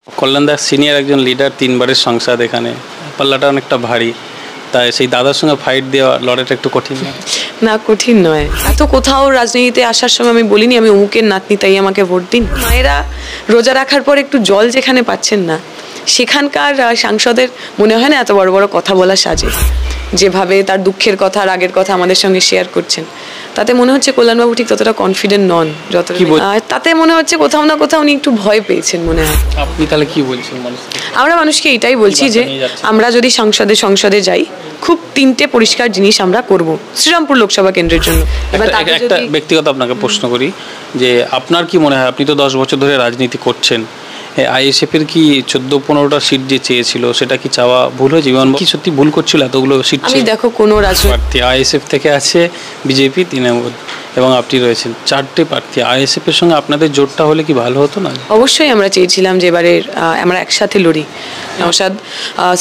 কল্যাণদাস senior একজন leader, 3বারের সংসদ, এখানে পাল্লাটা অনেকটা ভারী, তাই সেই দাদার সঙ্গে ফাইট দেওয়া লড়াইটা একটু কঠিন না? না, কঠিন নয়। এত কোথাও রাজনীতিতে আসার সময় আমি বলিনি আমি অমুকের নাতনি তাই আমাকে ভোট দিন। মায়েরা রোজা রাখার পর একটু জল যেখানে পাচ্ছেন না, সেখানকার সাংসদের মনে হয় না এত বড় বড় কথা বলা সাজে। যেভাবে তার দুঃখের কথা, রাগের কথা আমাদের সঙ্গে শেয়ার করছেন, তাতে মনে হচ্ছে কল্যাণবাবু ঠিক ততটা কনফিডেন্ট নন যতটা। তাতে মনে হচ্ছে কোথাও না কোথাও উনি একটু ভয় পেয়েছেন মনে হয়। আপনি তাহলে কি বলছেন? আমরা মানুষকে এটাই বলছি যে আমরা যদি সংসদে যাই, খুব 3টে পরিষ্কার জিনিস আমরা করব শ্রীরামপুর লোকসভা কেন্দ্রের জন্য। একটা ব্যক্তিগত আপনাকে প্রশ্ন করি যে আপনার কি মনে হয়, আপনি তো 10 বছর ধরে রাজনীতি করছেন, আইএসএফের কি 14-15টা সিট যে চেয়েছিল সেটা কি চাওয়া ভুল হয়েছে? কি সত্যি ভুল করছিল এতগুলো সিট? আমি দেখো কোনো রাজনীতি আইএসএফ থেকে আছে বিজেপি, তৃণমূল এবং আপনি রয়েছেন, 4টে প্রার্থী। আইএসএফ এর সঙ্গে আপনাদের জোটটা হলে কি ভালো হতো না? অবশ্যই আমরা চেয়েছিলাম যে এবারে আমরা একসাথে লড়ি। নওশাদ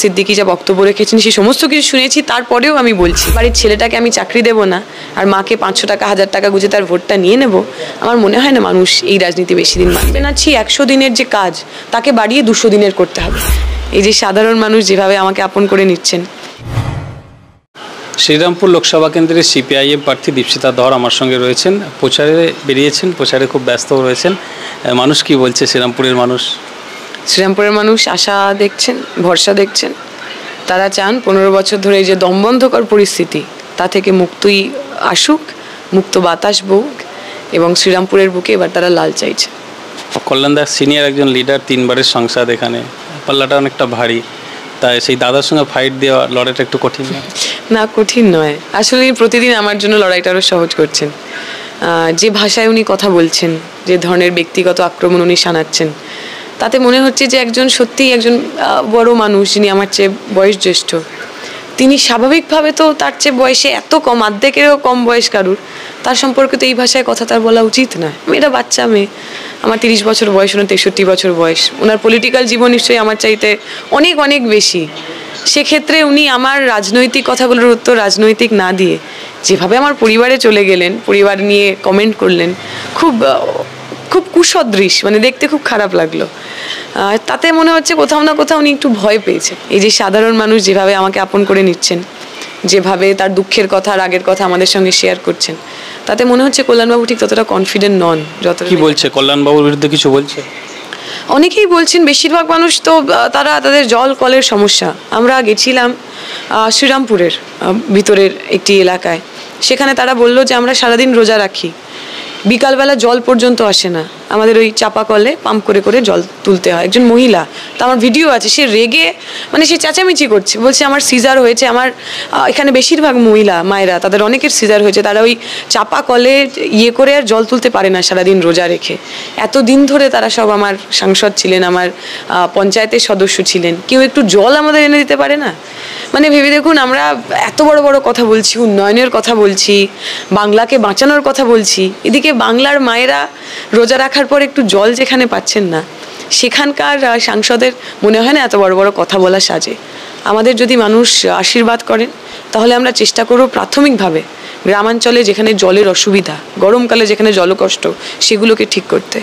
সিদ্দিকী যা বক্তব্য রেখেছেন সে সমস্ত কিছু শুনেছি, তারপরেও আমি বলছি বাড়ির ছেলেটাকে আমি চাকরি দেবো না আর মাকে 500 টাকা 1000 টাকা গুঁজে তার ভোটটা নিয়ে নেব। আমার মনে হয় না মানুষ এই রাজনীতি বেশি দিন মানবে না। 100 দিনের যে কাজ তাকে বাড়িয়ে 200 দিনের করতে হবে। এই যে সাধারণ মানুষ যেভাবে আমাকে আপন করে নিচ্ছেন। শ্রীরামপুর লোকসভা কেন্দ্রের সিপিআইএম প্রার্থী দীপশিতা ধর আমার সঙ্গে রয়েছেন, প্রচারে বেরিয়েছেন, প্রচারে খুব ব্যস্ত রয়েছেন। মানুষ কি বলছে শ্রীরামপুরের মানুষ? শ্রীরামপুরের মানুষ আশা দেখছেন, ভরসা দেখছেন। তারা চান 15 বছর ধরে এই যে দমবন্ধকর পরিস্থিতি তা থেকে মুক্তই আসুক, মুক্ত বাতাস বউক, এবং শ্রীরামপুরের বুকে এবার তারা লাল চাইছে। কল্যাণদাস সিনিয়র একজন লিডার, 3বারের সংসদ, এখানে পাল্লাটা অনেকটা ভারী, তাই সেই দাদার সঙ্গে ফাইট দেওয়া লড়াইটা একটু কঠিন না? না, কঠিন নয়। আসলে প্রতিদিন আমার জন্য লড়াইটা আরও সহজ করছেন। যে ভাষায় উনি কথা বলছেন, যে ধরনের ব্যক্তিগত আক্রমণ উনি শানাচ্ছেন, তাতে মনে হচ্ছে যে একজন সত্যিই একজন বড় মানুষ, যিনি আমার চেয়ে বয়স জ্যেষ্ঠ। তিনি স্বাভাবিকভাবে তো তার চেয়ে বয়সে এত কম, অর্ধেকেরও কম বয়স কারুর, তার সম্পর্কে তো এই ভাষায় কথা তার বলা উচিত নয়। মেয়েটা বাচ্চা মেয়ে, আমার 30 বছর বয়স, ওনার 63 বছর বয়স। ওনার পলিটিক্যাল জীবন নিশ্চয়ই আমার চাইতে অনেক অনেক বেশি। সেক্ষেত্রে উনি আমার রাজনৈতিক কথাগুলোর উত্তর রাজনৈতিক না দিয়ে যেভাবে আমার পরিবারে চলে গেলেন, পরিবার নিয়ে কমেন্ট করলেন, খুব খুব কুসদৃশ, মানে দেখতে খুব খারাপ লাগলো। তাতে মনে হচ্ছে কোথাও না কোথাও উনি একটু ভয় পেয়েছেন। এই যে সাধারণ মানুষ যেভাবে আমাকে আপন করে নিচ্ছেন, যেভাবে তার দুঃখের কথা, রাগের কথা আমাদের সঙ্গে শেয়ার করছেন, তাতে মনে হচ্ছে কল্যাণবাবু ঠিক ততটা কনফিডেন্ট নন যতটা। কি বলছে কল্যাণবাবুর বিরুদ্ধে? কিছু বলছে? অনেকেই বলছেন, বেশিরভাগ মানুষ তো তাদের জল কলের সমস্যা। আমরা গেছিলাম শ্রীরামপুরের ভিতরের একটি এলাকায়, সেখানে তারা বললো যে আমরা সারাদিন রোজা রাখি, বিকালবেলা জল পর্যন্ত আসে না, আমাদের ওই চাপা কলে পাম্প করে করে জল তুলতে হয়। একজন মহিলা, তা আমার ভিডিও আছে, সে রেগে মানে সে চেঁচামেচি করছে, বলছে আমার সিজার হয়েছে। আমার এখানে বেশিরভাগ মহিলা মায়েরা, তাদের অনেকের সিজার হয়েছে, তারা ওই চাপা কলে করে আর জল তুলতে পারে না সারাদিন রোজা রেখে। এতদিন ধরে তারা সব আমার সাংসদ ছিলেন, আমার পঞ্চায়েতের সদস্য ছিলেন, কেউ একটু জল আমাদের এনে দিতে পারে না? মানে ভেবে দেখুন, আমরা এত বড় বড় কথা বলছি, উন্নয়নের কথা বলছি, বাংলাকে বাঁচানোর কথা বলছি, এদিকে বাংলার মায়েরা রোজা রাখার পর একটু জল যেখানে পাচ্ছেন না, সেখানকার সাংসদের মনে হয় না এত বড় বড় কথা বলা সাজে। আমাদের যদি মানুষ আশীর্বাদ করেন, তাহলে আমরা চেষ্টা করব প্রাথমিকভাবে গ্রামাঞ্চলে যেখানে জলের অসুবিধা, গরমকালে যেখানে জলকষ্ট, সেগুলোকে ঠিক করতে।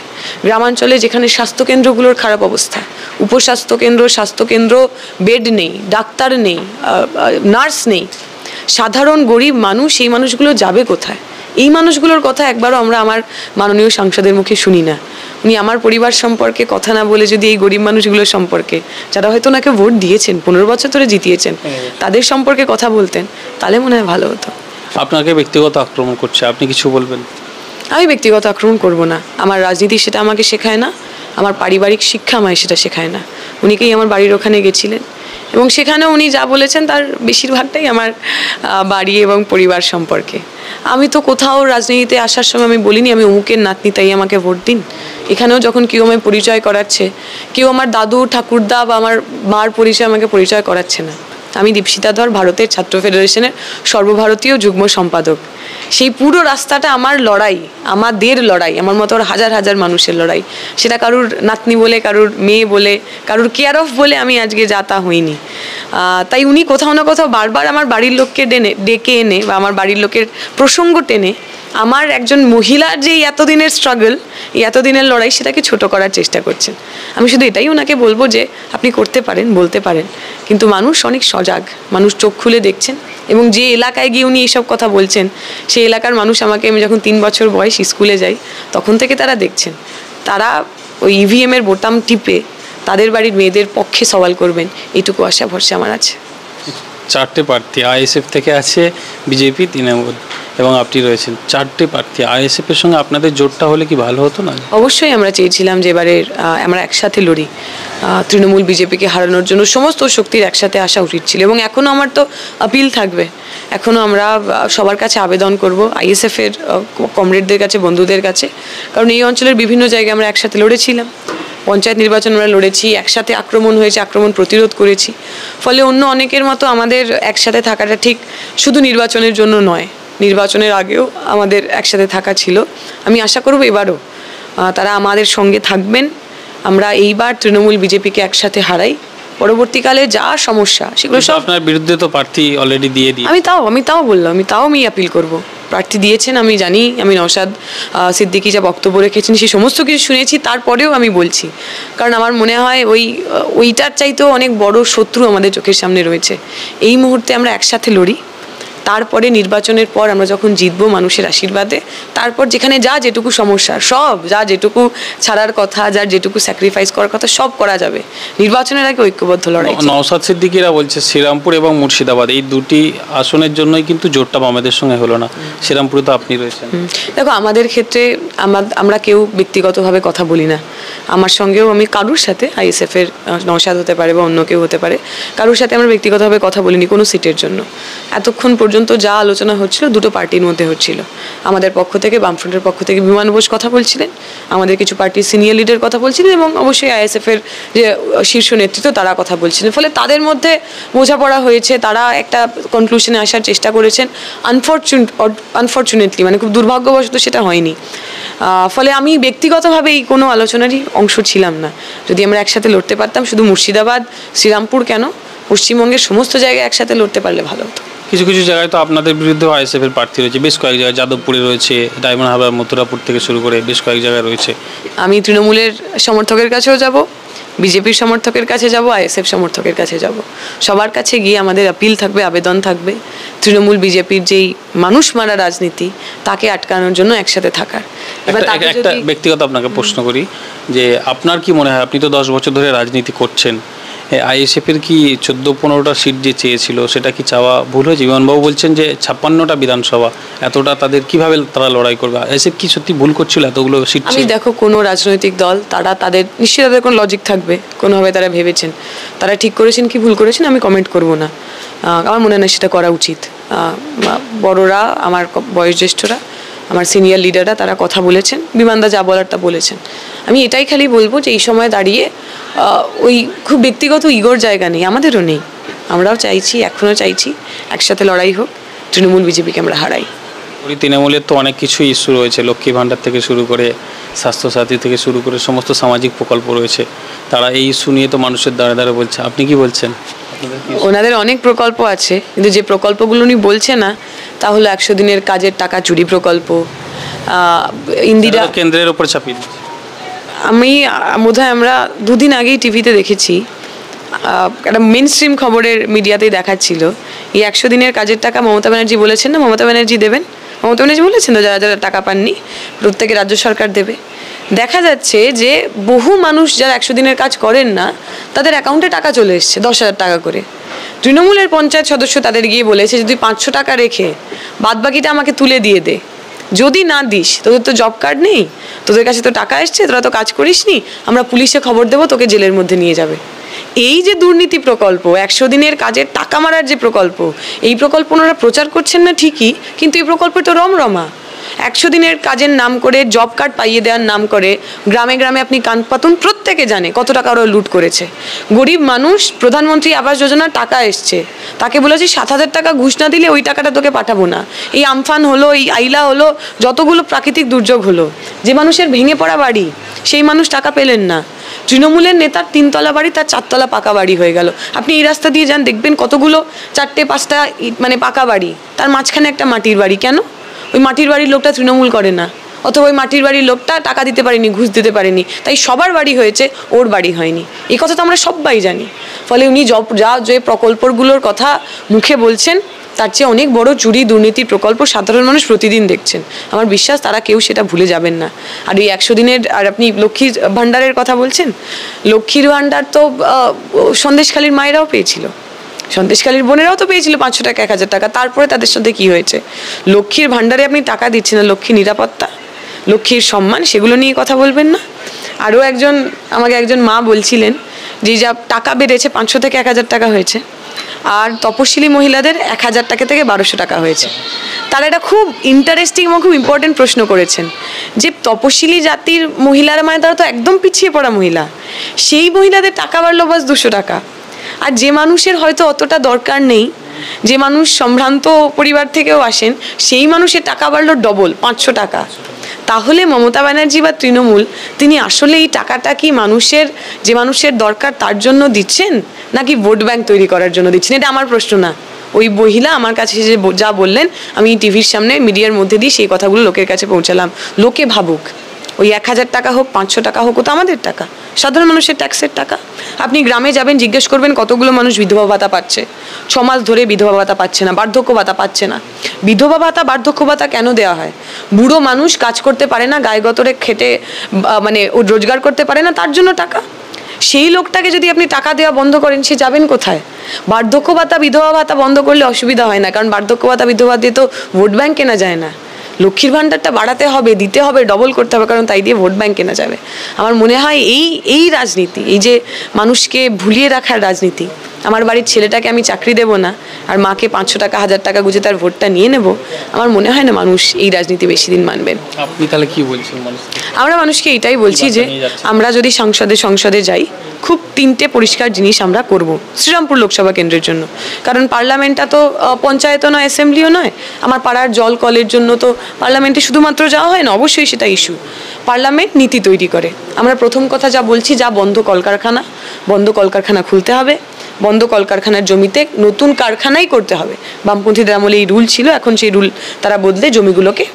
গ্রামাঞ্চলে যেখানে স্বাস্থ্যকেন্দ্রগুলোর খারাপ অবস্থা, উপস্বাস্থ্যকেন্দ্র, স্বাস্থ্যকেন্দ্র, বেড নেই, ডাক্তার নেই, নার্স নেই, সাধারণ গরিব মানুষ, এই মানুষগুলো যাবে কোথায়? এই মানুষগুলোর কথা একবারও আমরা আমার মাননীয় সাংসদের মুখে শুনি না। উনি আমার পরিবার সম্পর্কে কথা না বলে যদি এই গরিব মানুষগুলোর সম্পর্কে, যারা হয়তো ওনাকে ভোট দিয়েছেন, 15 বছর ধরে জিতিয়েছেন, তাদের সম্পর্কে কথা বলতেন, তাহলে মনে হয় ভালো হতো। আপনাকে ব্যক্তিগত আক্রমণ করছে, আপনি কিছু বলবেন? আমি ব্যক্তিগত আক্রমণ করব না। আমার রাজনীতি সেটা আমাকে শেখায় না, আমার পারিবারিক শিক্ষা আমায় সেটা শেখায় না। উনিকেই আমার বাড়ির ওখানে গেছিলেন, এবং সেখানে উনি যা বলেছেন তার বেশিরভাগটাই আমার বাড়ি এবং পরিবার সম্পর্কে। আমি তো কোথাও রাজনীতিতে আসার সময় আমি বলিনি আমি অমুকের নাতনি তাই আমাকে ভোট দিন। এখানেও যখন কেউ আমায় পরিচয় করাচ্ছে, কেউ আমার দাদু ঠাকুরদা বা আমার মার পরিচয় আমাকে পরিচয় করাচ্ছে না। আমি দীপশিতা ধর, ভারতের ছাত্র ফেডারেশনের সর্বভারতীয় যুগ্ম সম্পাদক। সেই পুরো রাস্তাটা আমার লড়াই, আমাদের লড়াই, আমার মতো হাজার হাজার মানুষের লড়াই। সেটা কারুর নাতনি বলে, কারুর মেয়ে বলে, কারুর কেয়ার অফ বলে আমি আজকে যা তা হইনি। তাই উনি কোথাও না কোথাও বারবার আমার বাড়ির লোককে ডেকে এনে বা আমার বাড়ির লোকের প্রসঙ্গ টেনে আমার একজন মহিলার যে এতদিনের স্ট্রাগল, এই এতদিনের লড়াই, সেটাকে ছোট করার চেষ্টা করছেন। আমি শুধু এটাই ওনাকে বলবো যে আপনি করতে পারেন, বলতে পারেন, কিন্তু মানুষ অনেক সজাগ, মানুষ চোখ খুলে দেখছেন, এবং যে এলাকায় গিয়ে উনি এইসব কথা বলছেন সেই এলাকার মানুষ আমাকে, আমি যখন 3 বছর বয়স স্কুলে যাই তখন থেকে তারা দেখছেন। তারা ওই ইভিএমের বোতাম টিপে তাদের বাড়ির মেয়েদের পক্ষে সওয়াল করবেন, এইটুকু আশা ভরসা আমার আছে। 4টে প্রার্থী আইএসএফ থেকে আছে, বিজেপি, তৃণমূল এবং আপনি রয়েছেন। 4টে প্রার্থী আইএসএফের সঙ্গে আপনাদের জোটটা হলে কি ভালো হতো না? অবশ্যই আমরা চেয়েছিলাম যে এবারের আমরা একসাথে লড়ি, তৃণমূল বিজেপিকে হারানোর জন্য সমস্ত শক্তির একসাথে আসা উচিত ছিল, এবং এখনও আমার তো আপিল থাকবে। এখনও আমরা সবার কাছে আবেদন করব, আইএসএফের কমরেডদের কাছে, বন্ধুদের কাছে, কারণ এই অঞ্চলের বিভিন্ন জায়গায় আমরা একসাথে লড়েছিলাম। পঞ্চায়েত নির্বাচন আমরা লড়েছি, একসাথে আক্রমণ হয়েছে, আক্রমণ প্রতিরোধ করেছি। ফলে অন্য অনেকের মতো আমাদের একসাথে থাকাটা ঠিক শুধু নির্বাচনের জন্য নয়, নির্বাচনের আগেও আমাদের একসাথে থাকা ছিল। আমি আশা করব এবারও তারা আমাদের সঙ্গে থাকবেন। আমরা এইবার তৃণমূল বিজেপিকে একসাথে হারাই, পরবর্তীকালে যা সমস্যা সেগুলো সব। আপনার বিরুদ্ধে তো প্রার্থী অলরেডি দিয়ে দিয়ে আমি তাও বললাম, আমি আপিল করব। প্রার্থী দিয়েছেন, আমি জানি, আমি নওশাদ সিদ্দিকী যা বক্তব্য রেখেছেন সেই সমস্ত কিছু শুনেছি, তারপরেও আমি বলছি, কারণ আমার মনে হয় ওইটার চাইতেও অনেক বড় শত্রু আমাদের চোখের সামনে রয়েছে। এই মুহূর্তে আমরা একসাথে লড়ি, তারপরে নির্বাচনের পর আমরা যখন জিতবো মানুষের আশীর্বাদে, তারপর যেখানে যা যেটুকু সমস্যা, সব যা যেটুকু ছাড়ার কথা, যার যেটুকু স্যাক্রিফাইস করার কথা, সব করা যাবে। নির্বাচনের আগে ঐক্যবদ্ধ লড়াই। নওশাদ সিদ্দিকীরা বলছে শ্রীরামপুর এবং মুর্শিদাবাদ এই দুটি আসনের জন্যই কিন্তু জোটটা আমাদের সঙ্গে হলো না। শ্রীরামপুরে তো আপনি রয়েছেন। দেখো, আমাদের ক্ষেত্রে আমরা কেউ ব্যক্তিগতভাবে কথা বলি না। আমার সঙ্গেও আমি কারুর সাথে, আইএসএফের নওশাদ হতে পারে বা অন্য কেউ হতে পারে, কারুর সাথে আমরা ব্যক্তিগতভাবে কথা বলিনি কোনো সিটের জন্য। এতক্ষণ পর্যন্ত যা আলোচনা হচ্ছিল দুটো পার্টির মধ্যে হচ্ছিল। আমাদের পক্ষ থেকে, বামফ্রন্টের পক্ষ থেকে বিমান বোস কথা বলছিলেন, আমাদের কিছু পার্টির সিনিয়র লিডার কথা বলছিলেন, এবং অবশ্যই আইএসএফের যে শীর্ষ নেতৃত্ব তারা কথা বলছিলেন। ফলে তাদের মধ্যে বোঝাপড়া হয়েছে, তারা একটা কনক্লুশনে আসার চেষ্টা করেছেন। আনফর্চুনেটলি, মানে খুব দুর্ভাগ্যবশত সেটা হয়নি। ফলে আমি ব্যক্তিগতভাবে এই কোনো আলোচনারই অংশ ছিলাম না। যদি আমরা একসাথে লড়তে পারতাম, শুধু মুর্শিদাবাদ, শ্রীরামপুর কেন, পশ্চিমবঙ্গের সমস্ত জায়গায় একসাথে লড়তে পারলে ভালো হতো। কিছু কিছু জায়গায় তো আপনাদের বিরুদ্ধে আইএসএফের প্রার্থী রয়েছে, বেশ কয়েক জায়গায়, যাদবপুরে রয়েছে, ডায়মন্ড হারবার, মথুরাপুর থেকে শুরু করে বেশ কয়েক জায়গায় রয়েছে। আমি তৃণমূলের সমর্থকের কাছেও যাব, বিজেপির সমর্থকের কাছে যাব, আইএসএফ সমর্থকের কাছে যাব। সবার কাছে গিয়ে আমাদের আপিল থাকবে, আবেদন থাকবে, তৃণমূল বিজেপির যেই মানুষ মারা রাজনীতি তাকে আটকানোর জন্য একসাথে থাকার। একটা ব্যক্তিগত আপনাকে প্রশ্ন করি যে আপনার কি মনে হয়, আপনি তো 10 বছর ধরে রাজনীতি করছেন, আইএসএফের কি 14-15টা সিট যে চেয়েছিল সেটা কি চাওয়া ভুল হয়েছে? বিমানবাবু বলছেন যে 56টা বিধানসভা, এতটা তাদের কিভাবে তারা লড়াই করবে? আইএসএফ কি সত্যি ভুল করছিল এতগুলো সিট? আমি দেখো, কোনো রাজনৈতিক দল তাদের নিশ্চয়ই তাদের কোনো লজিক থাকবে, কোনোভাবে তারা ভেবেছেন, তারা ঠিক করেছেন কি ভুল করেছেন আমি কমেন্ট করব না। আমার মনে হয় সেটা করা উচিত। বড়রা, আমার বয়োজ্যেষ্ঠরা, আমার সিনিয়র লিডাররা তারা কথা বলেছেন, বিমানদা যা বলার তা বলেছেন। আমি এটাই খালি বলবো যে এই সময় দাঁড়িয়ে ওই খুব ব্যক্তিগত ইগোর জায়গা নেই, আমাদেরও নেই। আমরাও চাইছি, এখনও চাইছি একসাথে লড়াই হোক, তৃণমূল বিজেপিকে আমরা হারাই। তৃণমূলের তো অনেক কিছু ইস্যু রয়েছে, লক্ষ্মী ভাণ্ডার থেকে শুরু করে, স্বাস্থ্যসাথী থেকে শুরু করে সমস্ত সামাজিক প্রকল্প রয়েছে। তারা এই ইস্যু নিয়ে তো মানুষের দ্বারা দ্বারা বলছে, আপনি কি বলছেন? ওনাদের অনেক প্রকল্প আছে, কিন্তু যে প্রকল্পগুলো উনি বলছে না তা হলো 100 দিনের কাজের টাকা চুরি প্রকল্প, ইন্দিরা কেন্দ্রের উপর চাপিয়ে। আমি বোধহয় আমরা 2 দিন আগেই টিভিতে দেখেছি, একটা মেন স্ট্রিম খবরের মিডিয়াতেই দেখাচ্ছিল, এই 100 দিনের কাজের টাকা মমতা ব্যানার্জি বলেছেন না, মমতা ব্যানার্জি দেবেন। মমতা ব্যানার্জি বলেছেন তো যারা যারা টাকা পাননি প্রত্যেকে রাজ্য সরকার দেবে। দেখা যাচ্ছে যে বহু মানুষ যারা 100 দিনের কাজ করেন না তাদের অ্যাকাউন্টে টাকা চলে এসছে 10,000 টাকা করে। তৃণমূলের পঞ্চায়েত সদস্য তাদের গিয়ে বলেছে যদি 500 টাকা রেখে বাদবাকিটা আমাকে তুলে দিয়ে দে, যদি না দিস তোদের তো জব কার্ড নেই, তোদের কাছে তো টাকা এসছে, তোরা তো কাজ করিসনি, আমরা পুলিশে খবর দেবো, তোকে জেলের মধ্যে নিয়ে যাবে। এই যে দুর্নীতি প্রকল্প, 100 দিনের কাজের টাকা মারার যে প্রকল্প, এই প্রকল্প ওনারা প্রচার করছেন না ঠিকই, কিন্তু এই প্রকল্প তো রমরমা। 100 দিনের কাজের নাম করে, জব কার্ড পাইয়ে দেওয়ার নাম করে গ্রামে গ্রামে আপনি কান পাতুন, প্রত্যেকে জানে কত টাকা ওরা লুট করেছে। গরিব মানুষ, প্রধানমন্ত্রী আবাস যোজনার টাকা এসছে, তাকে বলেছি 7,000 টাকা ঘুষ না দিলে ওই টাকাটা তোকে পাঠাবো না। এই আমফান হলো, এই আইলা হলো, যতগুলো প্রাকৃতিক দুর্যোগ হলো, যে মানুষের ভেঙে পড়া বাড়ি সেই মানুষ টাকা পেলেন না। তৃণমূলের নেতার 3 তলা বাড়ি তার 4 তলা পাকা বাড়ি হয়ে গেল। আপনি এই রাস্তা দিয়ে যান, দেখবেন কতগুলো 4টে 5টা মানে পাকা বাড়ি, তার মাঝখানে একটা মাটির বাড়ি। কেন? ওই মাটির বাড়ির লোকটা তৃণমূল করে না, অথবা ওই মাটির বাড়ির লোকটা টাকা দিতে পারেনি, ঘুষ দিতে পারেনি, তাই সবার বাড়ি হয়েছে, ওর বাড়ি হয়নি। এই কথা তো আমরা সবাই জানি। ফলে উনি যা যে প্রকল্পগুলোর কথা মুখে বলছেন তার চেয়ে অনেক বড় চুরি দুর্নীতির প্রকল্প সাধারণ মানুষ প্রতিদিন দেখছেন। আমার বিশ্বাস তারা কেউ সেটা ভুলে যাবেন না। আর এই 100 দিনের, আর আপনি লক্ষ্মীর ভাণ্ডারের কথা বলছেন, লক্ষ্মীর ভাণ্ডার তো সন্দেশখালীর মায়েরাও পেয়েছিল, সন্দেশখালীর বোনেরাও তো পেয়েছিল 500 টাকা 1000 টাকা। তারপরে তাদের সাথে কি হয়েছে? লক্ষ্মীর ভাণ্ডারে আপনি টাকা দিচ্ছেন না, লক্ষ্মীর নিরাপত্তা, লক্ষ্মীর সম্মান, সেগুলো নিয়ে কথা বলবেন না? আরও আমাকে একজন মা বলছিলেন যে যা টাকা বেড়েছে 500 থেকে 1000 টাকা হয়েছে, আর তপশিলি মহিলাদের 1000 টাকা থেকে 1200 টাকা হয়েছে। তারা এটা খুব ইন্টারেস্টিং এবং খুব ইম্পর্টেন্ট প্রশ্ন করেছেন যে তপশিলি জাতির মহিলারা মানে তারা তো একদম পিছিয়ে পড়া মহিলা, সেই মহিলাদের টাকা বাড়লো বাস 200 টাকা। আর যে মানুষের হয়তো অতটা দরকার নেই, যে মানুষ সম্ভ্রান্ত পরিবার থেকেও আসেন, সেই মানুষের টাকা বাড়লো ডবল 500 টাকা। তাহলে মমতা ব্যানার্জি বা তৃণমূল তিনি আসলে এই টাকাটা কি যে মানুষের দরকার তার জন্য দিচ্ছেন, নাকি ভোট ব্যাংক তৈরি করার জন্য দিচ্ছেন? এটা আমার প্রশ্ন না। ওই মহিলা আমার কাছে যে যা বললেন, আমি টিভির সামনে মিডিয়ার মধ্যে দিয়ে সেই কথাগুলো লোকের কাছে পৌঁছালাম। লোকে ভাবুক, ওই 1000 টাকা হোক 500 টাকা হোক, ও তো আমাদের টাকা, সাধারণ মানুষের ট্যাক্সের টাকা। আপনি গ্রামে যাবেন, জিজ্ঞেস করবেন কতগুলো মানুষ বিধবা ভাতা পাচ্ছে, 6 মাস ধরে বিধবা ভাতা পাচ্ছে না, বার্ধক্য ভাতা পাচ্ছে না। বিধবা ভাতা বার্ধক্য ভাতা কেন দেওয়া হয়? বুড়ো মানুষ কাজ করতে পারে না, গায়ে গতরে খেটে মানে ও রোজগার করতে পারে না, তার জন্য টাকা। সেই লোকটাকে যদি আপনি টাকা দেওয়া বন্ধ করেন, সে যাবেন কোথায়? বার্ধক্য ভাতা বিধবা ভাতা বন্ধ করলে অসুবিধা হয় না, কারণ বার্ধক্য ভাতা বিধবা দিয়ে তো ভোট ব্যাংক কেনা যায় না। লক্ষ্মীর ভাণ্ডারটা বাড়াতে হবে, দিতে হবে, ডবল করতে হবে, কারণ তাই দিয়ে ভোট ব্যাংক কেনা যাবে। আমার মনে হয় এই রাজনীতি, এই যে মানুষকে ভুলিয়ে রাখার রাজনীতি, আমার বাড়ির ছেলেটাকে আমি চাকরি দেব না আর মাকে 500 টাকা 1000 টাকা গুঁজে তার ভোটটা নিয়ে নেব, আমার মনে হয় না মানুষ এই রাজনীতি বেশি দিন মানবেন। আপনি তাহলে কি বলছেন? আমরা মানুষকে এটাই বলছি যে আমরা যদি সংসদে যাই, খুব 3টে পরিষ্কার জিনিস আমরা করব শ্রীরামপুর লোকসভা কেন্দ্রের জন্য। কারণ পার্লামেন্টটা তো পঞ্চায়েতও নয়, অ্যাসেম্বলিও নয়। আমার পাড়ার জল কলের জন্য তো পার্লামেন্টে শুধুমাত্র যাওয়া হয় না, অবশ্যই সেটা ইস্যু। পার্লামেন্ট নীতি তৈরি করে। আমরা প্রথম কথা যা বলছি, বন্ধ কলকারখানা খুলতে হবে, বন্ধ কলকারখানার জমিতে নতুন কারখানাই করতে হবে। বামপন্থীদের আমলে এই রুল ছিল, এখন সেই রুল তারা বদলে জমিগুলোকে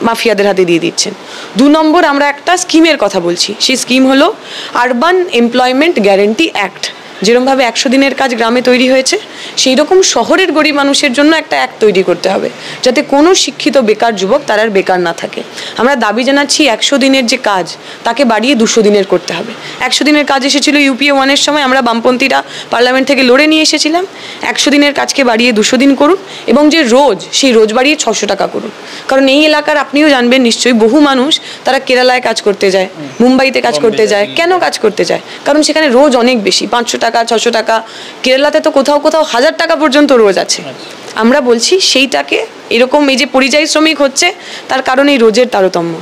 মাফিয়াদের হাতে দিয়ে দিচ্ছেন। 2 নম্বর, আমরা একটা স্কিমের কথা বলছি, সেই স্কিম হলো আরবান এমপ্লয়মেন্ট গ্যারেন্টি অ্যাক্ট। যেরকমভাবে 100 দিনের কাজ গ্রামে তৈরি হয়েছে, সেই রকম শহরের গরিব মানুষের জন্য একটা অ্যাক্ট তৈরি করতে হবে, যাতে কোনো শিক্ষিত বেকার যুবক তার আর বেকার না থাকে। আমরা দাবি জানাচ্ছি 100 দিনের যে কাজ তাকে বাড়িয়ে 200 দিনের করতে হবে। 100 দিনের কাজ এসেছিল UPA 1-এর সময়, আমরা বামপন্থীরা পার্লামেন্ট থেকে লড়ে নিয়ে এসেছিলাম। 100 দিনের কাজকে বাড়িয়ে 200 দিন করুন, এবং যে সেই রোজ বাড়িয়ে 600 টাকা করুন। কারণ এই এলাকার আপনিও জানবেন নিশ্চয়ই, বহু মানুষ তারা কেরালায় কাজ করতে যায়, মুম্বাইতে কাজ করতে যায়। কেন কাজ করতে যায়? কারণ সেখানে রোজ অনেক বেশি, 500 টাকা 600 টাকা। কেরালাতে তো কোথাও 1000 টাকা পর্যন্ত রোজ আছে। আমরা বলছি সেইটাকে এরকম, এই যে পরিযায়ী শ্রমিক হচ্ছে তার কারণে এই রোজের তারতম্য।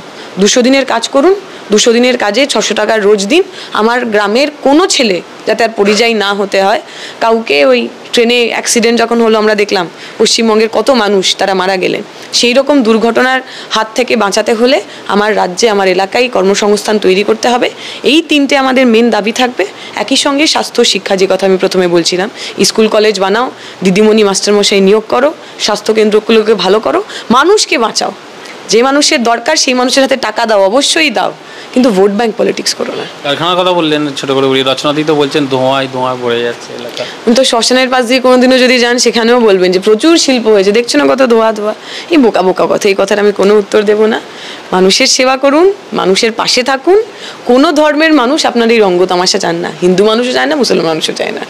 200 দিনের কাজ করুন, 200 দিনের কাজে 600 টাকার রোজ দিন। আমার গ্রামের কোনো ছেলে যাতে আর পরিযায়ী না হতে হয়। কাউকে ওই ট্রেনে অ্যাক্সিডেন্ট যখন হলো, আমরা দেখলাম পশ্চিমবঙ্গের কত মানুষ তারা মারা গেলেন। সেই রকম দুর্ঘটনার হাত থেকে বাঁচাতে হলে আমার রাজ্যে, আমার এলাকায় কর্মসংস্থান তৈরি করতে হবে। এই 3টে আমাদের মেন দাবি থাকবে। একই সঙ্গে স্বাস্থ্য শিক্ষা, যে কথা আমি প্রথমে বলছিলাম, স্কুল কলেজ বানাও, দিদিমণি মাস্টারমশাই নিয়োগ করো, স্বাস্থ্যকেন্দ্রগুলোকে ভালো করো, মানুষকে বাঁচাও। যে মানুষের দরকার সেই মানুষের হাতে টাকা দাও, অবশ্যই দাও, কিন্তু ভোট ব্যাংক পলিটিক্স করো না। কারখানার কথা বললেন, ছোট করে বলি, রচনাদি তো বলছেন ধোঁয়া পড়ে যাচ্ছে এলাকা। তো শ্মশানের পাশ দিয়ে কোনোদিনও যদি যান, সেখানেও বলবেন যে প্রচুর শিল্প হয়েছে, দেখছো না কত ধোঁয়া। এই বোকা কথা, এই কথার আমি কোনো উত্তর দেব না। মানুষের সেবা করুন, মানুষের পাশে থাকুন। কোনো ধর্মের মানুষ আপনার এই রঙ্গ তামাশা চান না, হিন্দু মানুষও চায় না, মুসলমান মানুষও চায় না।